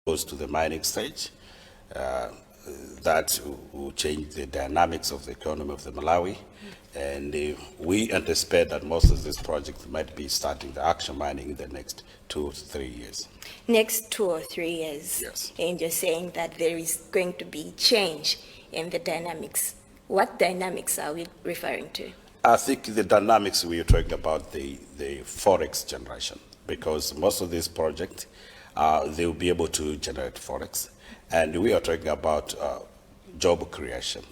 goes to the mining stage. That will change the dynamics of the economy of the Malawi. And we anticipate that most of these projects might be starting the action mining in the next 2 to 3 years. Next 2 or 3 years. Yes. And you're saying that there is going to be change in the dynamics. What dynamics are we referring to? I think the dynamics we are talking about the forex generation, because most of these projects, they will be able to generate forex. And we are talking about job creation,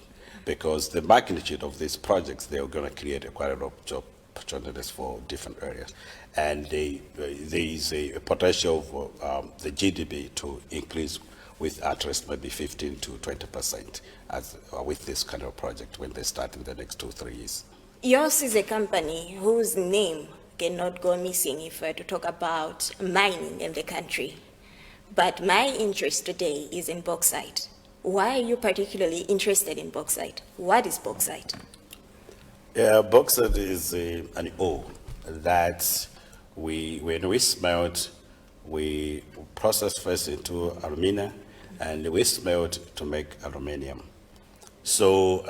because the magnitude of these projects, they are going to create quite a lot of job opportunities for different areas. And there is a potential for the GDP to increase with at least maybe 15 to 20% with this kind of project when they start in the next 2 or 3 years. Yours is a company whose name cannot go missing if we're to talk about mining in the country. But my interest today is in bauxite. Why are you particularly interested in bauxite? What is bauxite? Yeah, bauxite is an ore that when we smelt, we process first into alumina, and we smelt to make aluminium. So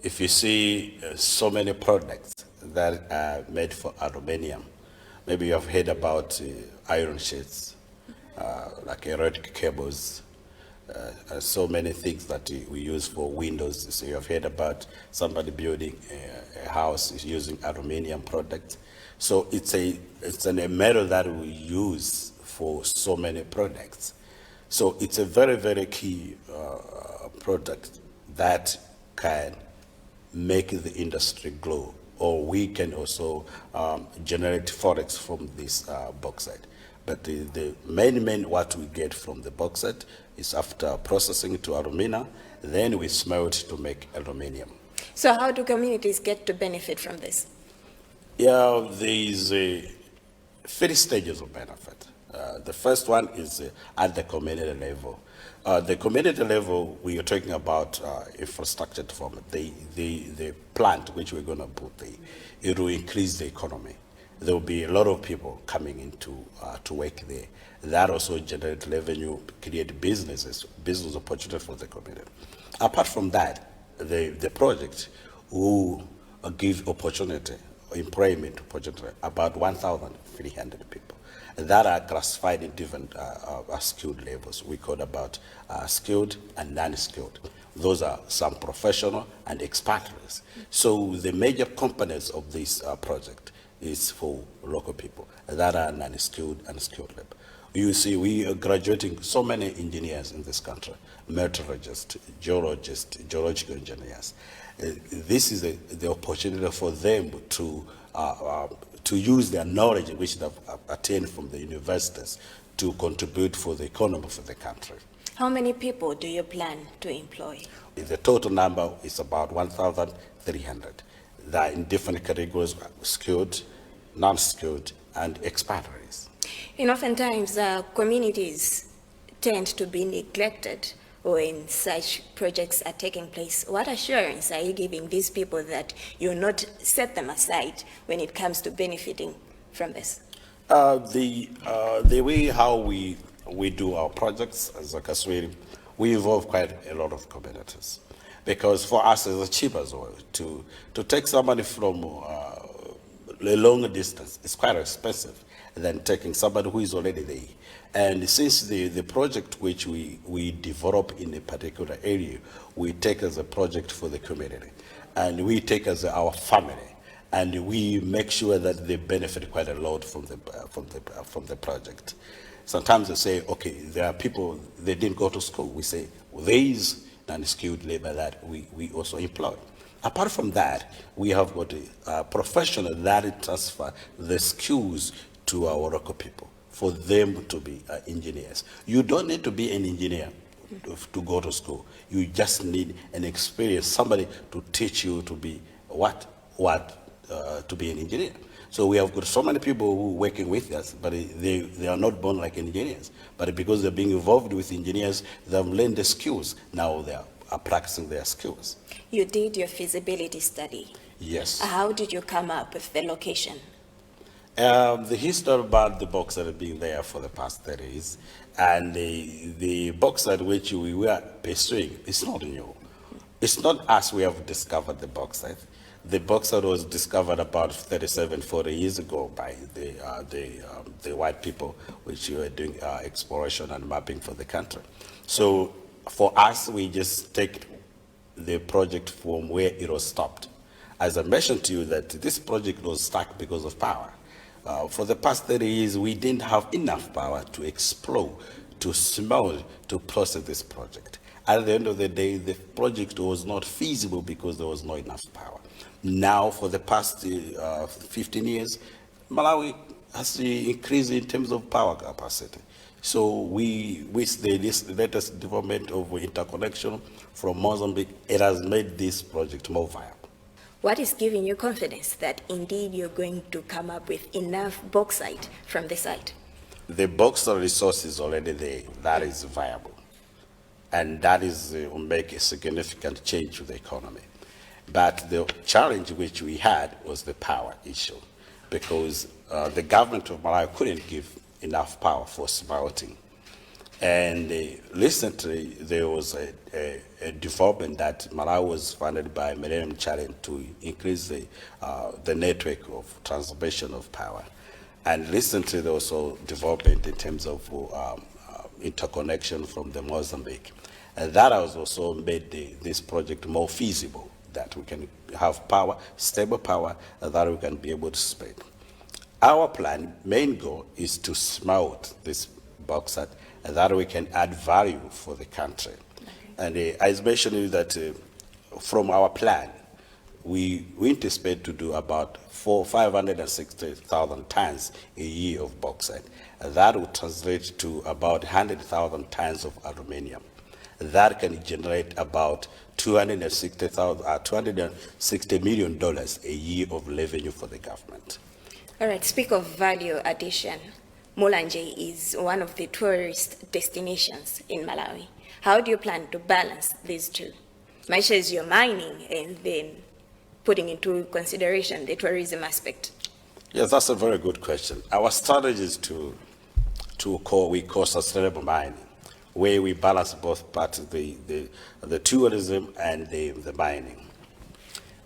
if you see so many products that are made for aluminium, maybe you have heard about iron sheets, like electric cables, so many things that we use for windows. So you have heard about somebody building a house using aluminium products. So it's a metal that we use for so many products. So it's a very, very key product that can make the industry grow, or we can also generate forex from this bauxite. But the main what we get from the bauxite is after processing to alumina, then we smelt to make aluminium. So how do communities get to benefit from this? Yeah, there is 3 stages of benefit. The first one is at the community level. The community level, we are talking about infrastructure development. The plant which we're going to put there, it will increase the economy. There will be a lot of people coming into to work there. That also generates revenue, create business opportunity for the community. Apart from that, the project will give opportunity, employment opportunity, about 1,300 people that are classified in different skilled levels. We call about skilled and non-skilled. Those are some professional and expatriates. So the major components of this project is for local people that are non-skilled and skilled labor. You see, we are graduating so many engineers in this country, metallurgists, geologists, geological engineers. This is the opportunity for them to use their knowledge which they've attained from the universities to contribute for the economy for the country. How many people do you plan to employ? The total number is about 1,300. They are in different categories: skilled, non-skilled, and expatriates. And oftentimes, communities tend to be neglected when such projects are taking place. What assurance are you giving these people that you'll not set them aside when it comes to benefiting from this? The way how we do our projects as a Kaswiri, we involve quite a lot of communities. Because for us, it's cheap as well. To take somebody from a long distance, it's quite expensive than taking somebody who is already there. And since the project which we develop in a particular area, we take as a project for the community, and we take as our family, and we make sure that they benefit quite a lot from the project. Sometimes they say, okay, there are people, they didn't go to school. We say, well, there is non-skilled labor that we also employ. Apart from that, we have got a professional that transfer the skills to our local people for them to be engineers. You don't need to be an engineer to go to school. You just need an experience, somebody to teach you to be to be an engineer. So we have got so many people who are working with us, but they are not born like engineers. But because they're being involved with engineers, they've learned the skills. Now they are practicing their skills. You did your feasibility study. Yes. How did you come up with the location? The history about the bauxite being there for the past 30 years, And the bauxite which we were pursuing is not new. It's not us we have discovered the bauxite. The bauxite was discovered about 37, 40 years ago by the white people, which were doing exploration and mapping for the country. So for us, we just take the project from where it was stopped. As I mentioned to you, that this project was stuck because of power. For the past 30 years, we didn't have enough power to explore, to smelt, to process this project. At the end of the day, the project was not feasible because there was not enough power. Now, for the past 15 years, Malawi has increased in terms of power capacity. So with this latest development of interconnection from Mozambique, it has made this project more viable. What is giving you confidence that indeed you're going to come up with enough bauxite from the site? The bauxite resource is already there. That is viable. And that is will make a significant change to the economy. But the challenge which we had was the power issue, because the government of Malawi couldn't give enough power for smelting. And recently, there was a development that Malawi was funded by Millennium Challenge to increase the network of transmission of power. And recently, there was also development in terms of interconnection from the Mozambique. And that has also made this project more feasible, that we can have power, stable power, that we can be able to spread. Our plan, main goal, is to smelt this bauxite, and that we can add value for the country. Okay. And I mentioned that from our plan, we anticipate to do about 560,000 tons a year of bauxite. And that will translate to about 100,000 tons of aluminium. That can generate about $260 million a year of revenue for the government. All right, speak of value addition. Mulanje is one of the tourist destinations in Malawi. How do you plan to balance these two? Much as you're mining and then putting into consideration the tourism aspect. Yes, that's a very good question. Our strategy is to call sustainable mining, where we balance both parts, the tourism and the mining.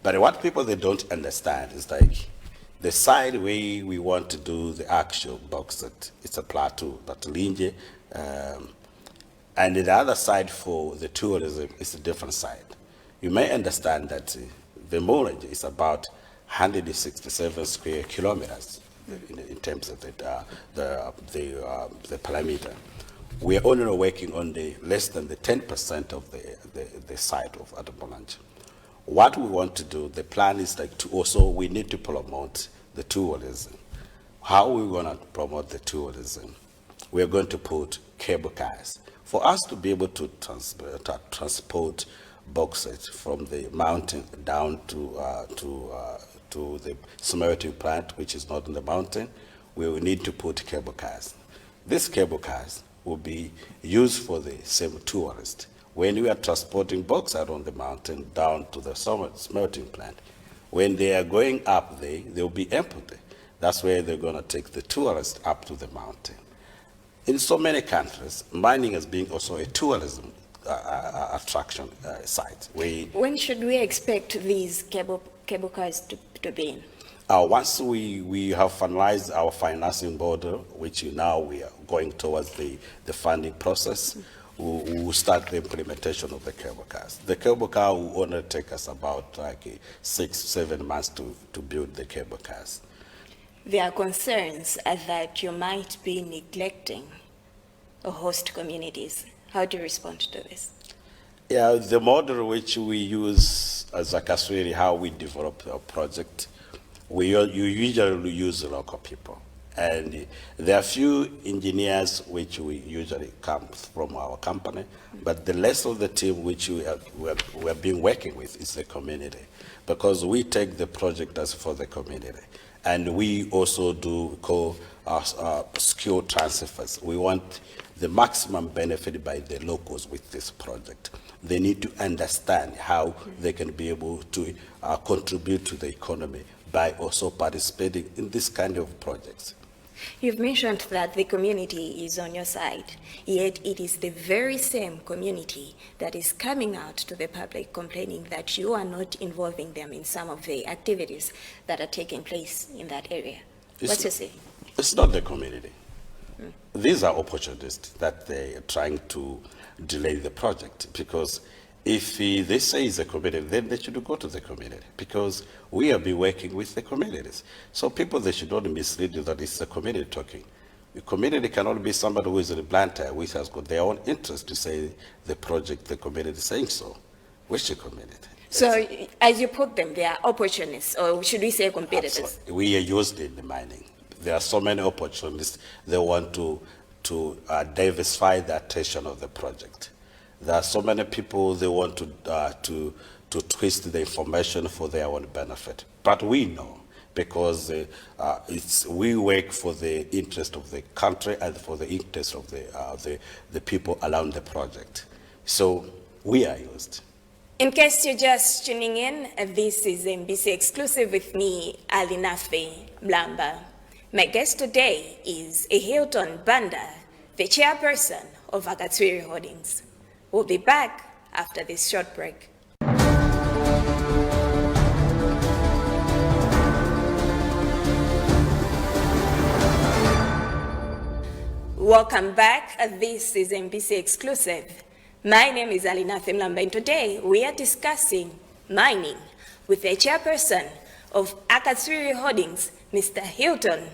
But what people they don't understand is like the side where we want to do the actual bauxite, it's a plateau, that Linje, and the other side for the tourism is a different side. You may understand that the Mulanje is about 167 square kilometers in terms of the perimeter. We are only working on the less than the 10% of the site of Mulanje. What we want to do, the plan is like to also, we need to promote the tourism. How are we going to promote the tourism? We are going to put cable cars. For us to be able to transport bauxite from the mountain down to the smelting plant, which is not in the mountain, we will need to put cable cars. These cable cars will be used for the same tourist. When we are transporting bauxite on the mountain down to the smelting plant, when they are going up there, they will be empty. That's where they're going to take the tourists up to the mountain. In so many countries, mining has been also a tourism attraction site. When should we expect these cable cars to be in? Once we have finalized our financing model, which now we are going towards the funding process, we will start the implementation of the cable cars. The cable car will only take us about 6-7 months to build the cable cars. There are concerns that you might be neglecting host communities. How do you respond to this? Yeah, the model which we use as a Kaswiri, how we develop our project, you usually use local people. And there are few engineers which we usually come from our company, but the rest of the team which we have been working with is the community, because we take the project as for the community. And we also do skill transfers. We want the maximum benefit by the locals with this project. They need to understand how they can be able to contribute to the economy by also participating in this kind of projects. You've mentioned that the community is on your side, yet it is the very same community that is coming out to the public complaining that you are not involving them in some of the activities that are taking place in that area. What's your say? It's not the community. These are opportunists that they are trying to delay the project, because if they say it's a community, then they should go to the community, because we have been working with the communities. So people, they should not mislead you that it's the community talking. The community cannot be somebody who is in Banda, which has got their own interest to say the project, the community is saying so. Which the community? So as you put them, they are opportunists, or should we say competitors? Absolutely. We are used in the mining. There are so many opportunists. They want to diversify the attention of the project. There are so many people, they want to twist the information for their own benefit. But we know, because we work for the interest of the country and for the interest of the people around the project. So we are used. In case you're just tuning in, this is MBC Exclusive with me, Alinafe Mlamba. My guest today is Hilton Banda, the chairperson of Akatswiri Holdings. We'll be back after this short break. Welcome back. This is MBC Exclusive. My name is Alina Thimlamba, and today we are discussing mining with the chairperson of Akatswiri Holdings, Mr. Hilton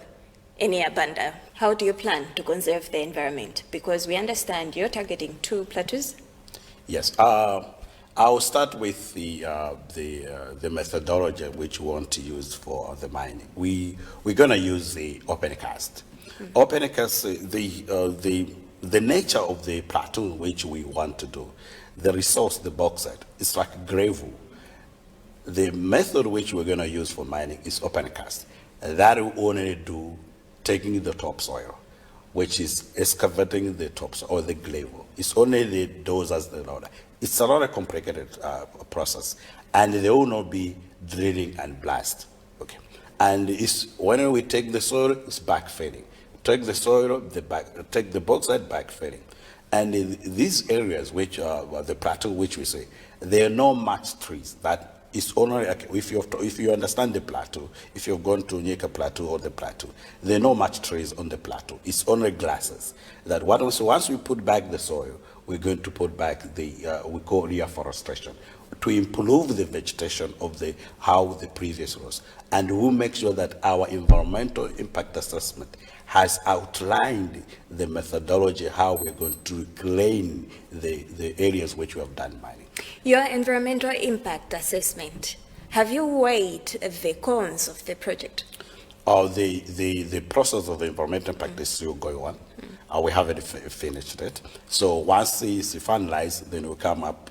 Banda. How do you plan to conserve the environment? Because we understand you're targeting 2 plateaus. Yes, I'll start with the methodology which we want to use for the mining. We're going to use the open cast. Open cast, the nature of the plateau which we want to do, the resource, the bauxite, it's like gravel. The method which we're going to use for mining is open cast. That will only do taking the topsoil, which is excavating the topsoil or the gravel. It's only the dozers, the loader. It's a rather complicated process, and they will not be drilling and blast. Okay, and it's when we take the soil, it's backfilling. Take the soil, take the bauxite, backfilling, and in these areas which are the plateau, which we say, there are no much trees. That is only if you understand the plateau. If you've gone to Nyika Plateau or the plateau, there are no much trees on the plateau. It's only grasses. That once we put back the soil, we're going to put back the we call reforestation to improve the vegetation of how the previous was, and we'll make sure that our environmental impact assessment has outlined the methodology how we're going to reclaim the areas which we have done mining. Your environmental impact assessment, have you weighed the cons of the project? The process of the environmental impact is still going on. We haven't finished it. So once it's finalized, then we'll come up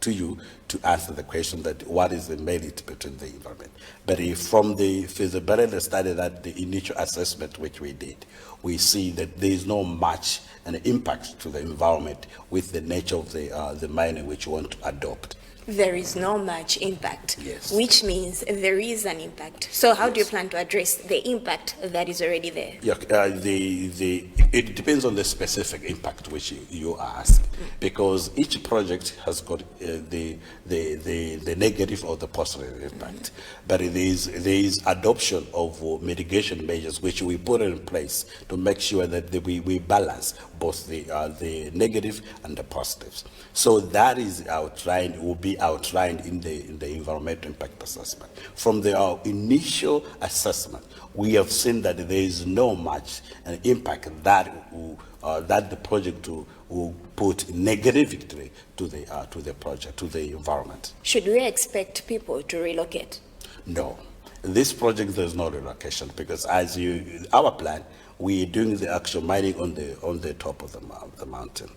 to you to answer the question that what is the merit between the environment. But from the feasibility study, that the initial assessment which we did, we see that there is no much an impact to the environment with the nature of the mining which we want to adopt. There is no much impact, yes, which means there is an impact. So how do you plan to address the impact that is already there? Yeah, it depends on the specific impact which you ask, because each project has got the negative or the positive impact. But there is adoption of mitigation measures which we put in place to make sure that we balance both the negative and the positives. So that is will be outlined in the environmental impact assessment. From our initial assessment, we have seen that there is no much an impact that the project will put negatively to the project, to the environment. Should we expect people to relocate? No, this project there's no relocation, because our plan, we are doing the actual mining on the top of the mountain.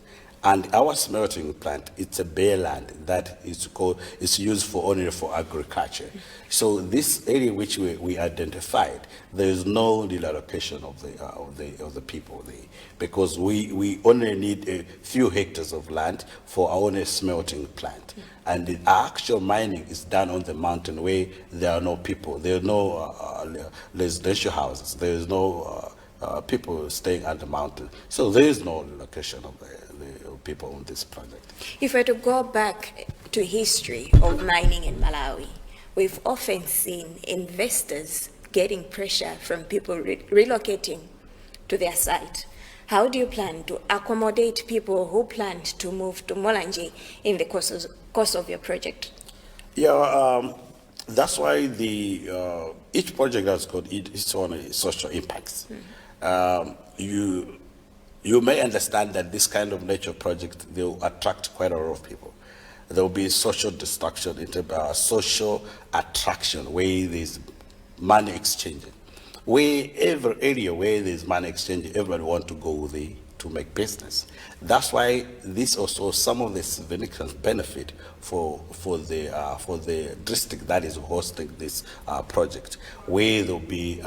And our smelting plant, it's a bare land that is used only for agriculture. So this area which we identified, there is no relocation of the people there, because we only need a few hectares of land for our own smelting plant. And the actual mining is done on the mountain where there are no people, there are no residential houses, there is no people staying at the mountain. So there is no relocation of the people on this project. If we're to go back to history of mining in Malawi, we've often seen investors getting pressure from people relocating to their site. How do you plan to accommodate people who planned to move to Mulanje in the course of your project? Yeah, that's why each project has got its own social impacts. You may understand that this kind of nature project, they will attract quite a lot of people. There will be social destruction, social attraction, where there's money exchanging. Where every area where there's money exchange, everybody want to go there to make business. That's why this also some of the significant benefit for the district that is hosting this project, where there'll be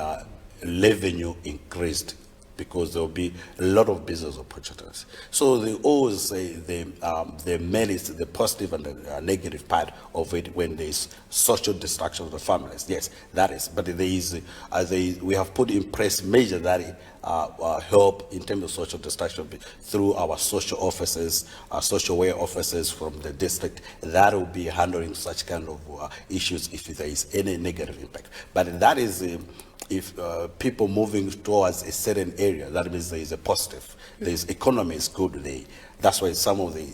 revenue increased because there'll be a lot of business opportunities. So they always say the merits, the positive and the negative part of it when there's social destruction of the families. Yes, that is. But there is, we have put in place measures that help in terms of social destruction through our social offices, social welfare offices from the district. That will be handling such kind of issues if there is any negative impact. But that is if people moving towards a certain area, that means there is a positive. There's economy is good there. That's why some of the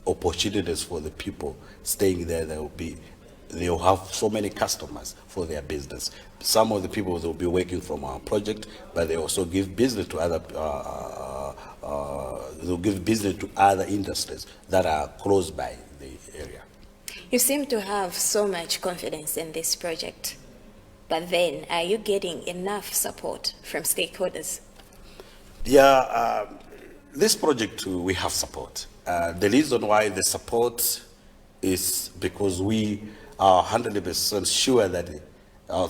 opportunities for the people staying there, they'll have so many customers for their business. Some of the people will be working from our project, but they also give business to other. They'll give business to other industries that are close by the area. You seem to have so much confidence in this project. But then, are you getting enough support from stakeholders? Yeah, this project, we have support. The reason why the support is because we are 100% sure that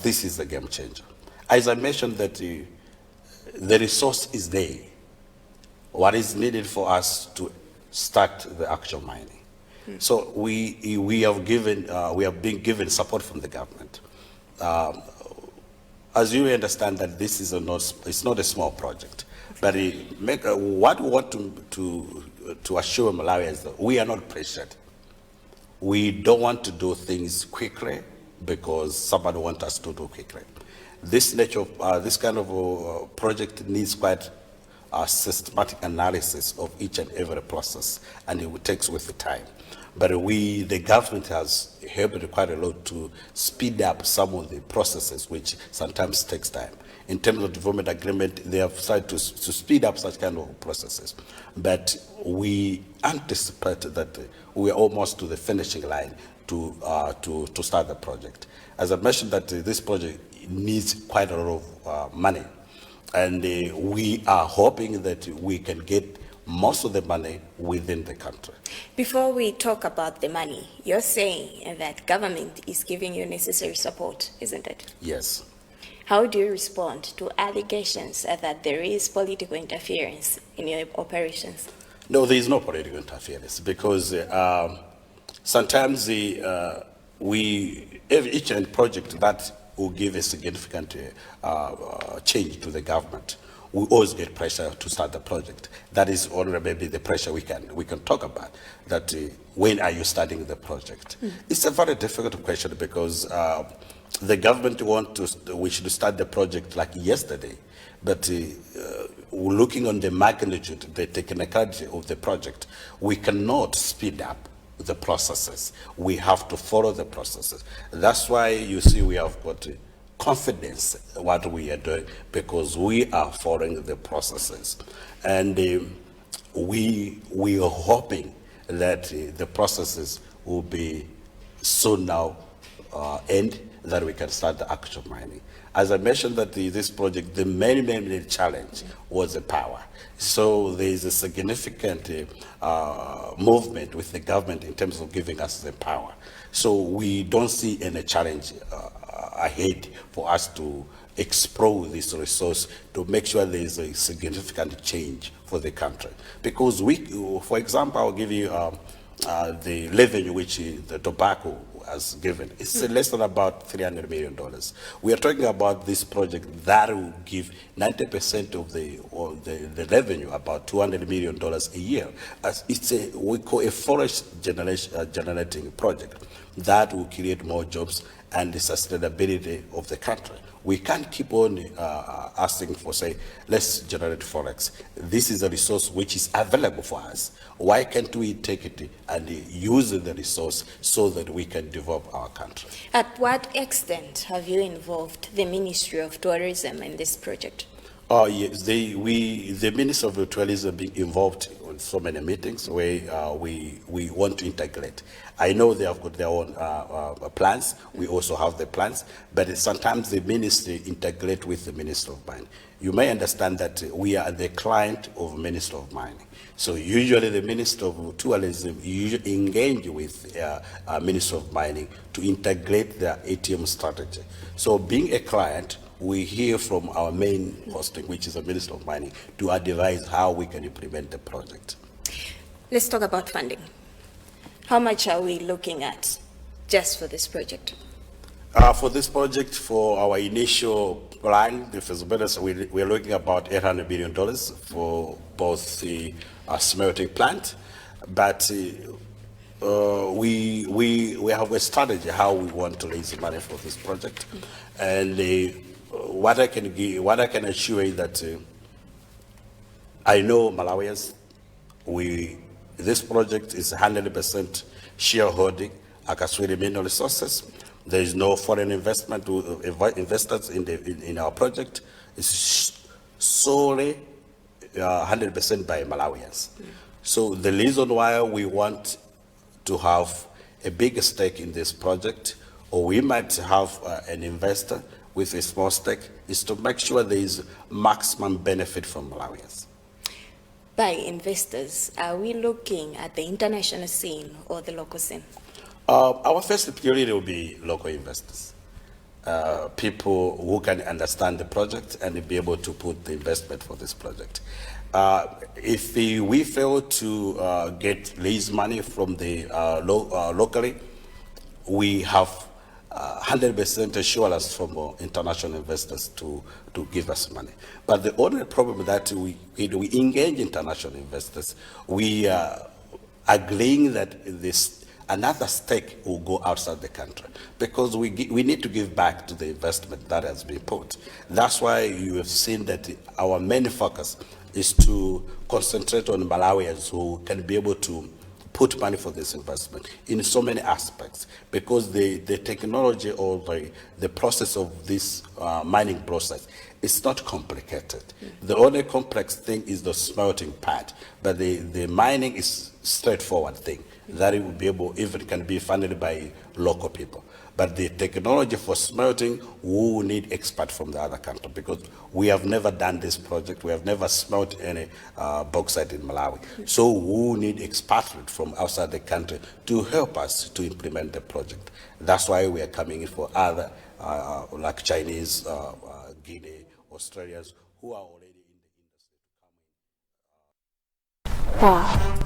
this is a game changer. As I mentioned, that the resource is there. What is needed for us to start the actual mining? So we have been given support from the government. As you understand that this is it's not a small project, but what we want to assure Malawians that we are not pressured. We don't want to do things quickly because somebody wants us to do quickly. This kind of project needs quite a systematic analysis of each and every process, and it takes with the time. But the government has helped quite a lot to speed up some of the processes, which sometimes takes time. In terms of development agreement, they have started to speed up such kind of processes. But we anticipate that we are almost to the finishing line to start the project. As I mentioned, that this project needs quite a lot of money. And we are hoping that we can get most of the money within the country. Before we talk about the money, you're saying that government is giving you necessary support, isn't it? Yes. How do you respond to allegations that there is political interference in your operations? No, there is no political interference because sometimes each and project that will give a significant change to the government, we always get pressure to start the project. That is already maybe the pressure we can talk about. That when are you starting the project? It's a very difficult question because the government we should start the project like yesterday, but looking on the magnitude, the technicality of the project, we cannot speed up the processes. We have to follow the processes. That's why you see we have got confidence what we are doing because we are following the processes, and we are hoping that the processes will be soon now end, that we can start the actual mining. As I mentioned, that this project, the main challenge was the power. So there is a significant movement with the government in terms of giving us the power. So we don't see any challenge ahead for us to explore this resource to make sure there is a significant change for the country. Because for example, I'll give you the revenue which the tobacco has given. It's less than about $300 million. We are talking about this project that will give 90% of the revenue, about $200 million a year. It's we call a forest generating project that will create more jobs and the sustainability of the country. We can't keep on asking for, say, let's generate forex. This is a resource which is available for us. Why can't we take it and use the resource so that we can develop our country? At what extent have you involved the Ministry of Tourism in this project? Oh yes, the Minister of Tourism being involved in so many meetings where we want to integrate. I know they have got their own plans. We also have the plans, but sometimes the ministry integrate with the Minister of Mining. You may understand that we are the client of Minister of Mining. So usually the Minister of Tourism usually engage with Minister of Mining to integrate their ATM strategy. So being a client, we hear from our main hosting, which is the Minister of Mining, to advise how we can implement the project. Let's talk about funding. How much are we looking at just for this project? For this project, for our initial plan, the feasibility, we're looking at about $800 million for both the smelting plant, but we have a strategy how we want to raise money for this project, and what I can assure you that I know Malawians. This project is 100% shareholding Akaswiri Mineral Resources. There is no foreign investment to investors in our project. It's solely 100% by Malawians. So the reason why we want to have a big stake in this project, or we might have an investor with a small stake, is to make sure there is maximum benefit for Malawians. By investors, are we looking at the international scene or the local scene? Our first priority will be local investors, people who can understand the project and be able to put the investment for this project. If we fail to raise money from the locally, we have 100% assurance from international investors to give us money. But the only problem that we engage international investors, we are agreeing that another stake will go outside the country, because we need to give back to the investment that has been put. That's why you have seen that our main focus is to concentrate on Malawians who can be able to put money for this investment in so many aspects, because the technology or the process of this mining process is not complicated. The only complex thing is the smelting part, but the mining is straightforward thing that it will be able, if it can be funded by local people. But the technology for smelting, we will need experts from the other country, because we have never done this project. We have never smelt any bauxite in Malawi. So we will need expatriates from outside the country to help us to implement the project. That's why we are coming in for other, like Chinese, Guinea, Australians, who are already in the industry to come in. Wow.